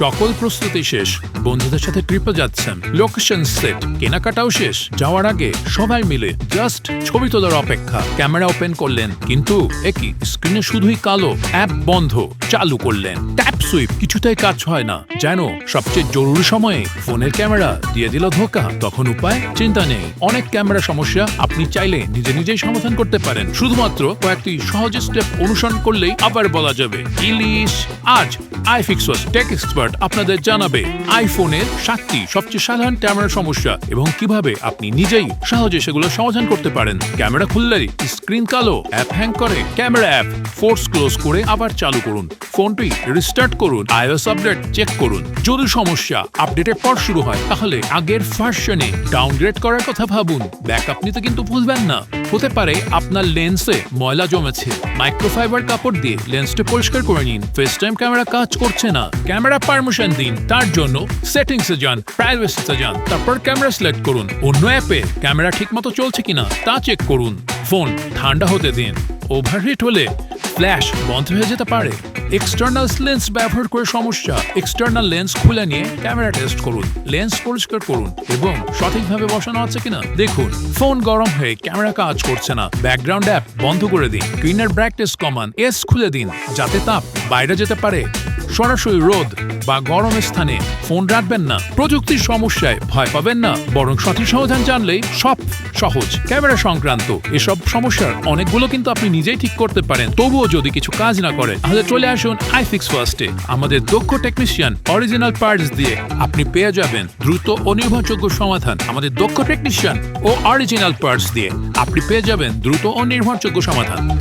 সকল প্রস্তুতি শেষ, বন্ধুদের সাথে ট্রিপে যাচ্ছেন, লোকেশন সেট, কেনাকাটাও শেষ। যাওয়ার আগে সবাই মিলে জাস্ট ছবি তোলার অপেক্ষা। ক্যামেরা ওপেন করলেন, কিন্তু একই স্ক্রিনে শুধুই কালো। অ্যাপ বন্ধ, চালু করলেন, ট্যাপ সুইপ, কিছুতেই কাজ হয় না। যেন সবচেয়ে জরুরি সময়ে ফোনের ক্যামেরা দিয়ে দিল ধোকা। তখন উপায়? চিন্তা নেই। অনেক ক্যামেরা সমস্যা আপনি চাইলে নিজেই সমাধান করতে পারেন, শুধুমাত্র কয়েকটি সহজ স্টেপ অনুসরণ করলেই। আবার বলা যাবে ইলিশ। আজ iFixFast টেক এক্সপার্ট আপনাদের জানাবে আইফোনের 7টি সবচেয়ে সাধারণ ক্যামেরা সমস্যা এবং কিভাবে আপনি নিজেই সহজে সেগুলো সমাধান করতে পারেন। ক্যামেরা খুললেই স্ক্রিন কালো, অ্যাপ হ্যাং করে। ক্যামেরা অ্যাপ ফোর্স ক্লোজ করে আবার চালু করুন। ফোনটি রিস্টার্ট করুন, iOS আপডেট চেক করুন। যদি সমস্যা আপডেটের পর শুরু হয়, তাহলে আগের ভার্সনে ডাউনগ্রেড করার কথা ভাবুন। ব্যাকআপ নিতে কিন্তু ভুলবেন না। হতে পারে আপনার লেন্সে ময়লা জমেছে। মাইক্রোফাইবার কাপড় দিয়ে লেন্সটি পরিষ্কার করে নিন। ফেস টাইম ক্যামেরা কাজ করছে না, ক্যামেরা পারমিশন দিন। তার জন্য সেটিংসে যান, প্রাইভেসিতে যান, তারপর ক্যামেরা সিলেক্ট করুন। অন্য অ্যাপে ক্যামেরা ঠিকমতো চলছে কিনা তা চেক করুন। ফোন ঠান্ডা হতে দিন। ওভারহিট হলে ফ্ল্যাশ বন্ধ হয়ে যেতে পারে। এক্সটার্নাল লেন্স ব্যবহার করে সমস্যা? এক্সটার্নাল লেন্স খুলে নিয়ে ক্যামেরা টেস্ট করুন। লেন্স পরিষ্কার করুন এবং সঠিকভাবে বসানো আছে কিনা দেখুন। ফোন গরম হয়ে ক্যামেরা কাজ করছে না, ব্যাকগ্রাউন্ড অ্যাপ বন্ধ করে দিন। স্ক্রিনের ব্রাইটনেস কমান, এস খুলে দিন যাতে তাপ বাইরে যেতে পারে। সরাসরি রোদ বা গরম স্থানে ফোন রাখবেন না। প্রযুক্তির সমস্যায় ভয় পাবেন না, বরং সঠিক সমাধান জানলেই সব সহজ। ক্যামেরা সংক্রান্ত এসব সমস্যার অনেকগুলো কিন্তু আপনি নিজেই ঠিক করতে পারেন। তবুও যদি কিছু কাজ না করে, তাহলে চলে আসুন iFixFast-এ। আমাদের দক্ষ টেকনিশিয়ান অরিজিনাল পার্টস দিয়ে আপনি পেয়ে যাবেন দ্রুত ও নির্ভরযোগ্য সমাধান। আমাদের দক্ষ টেকনিশিয়ান ও অরিজিনাল পার্টস দিয়ে আপনি পেয়ে যাবেন দ্রুত ও নির্ভরযোগ্য সমাধান।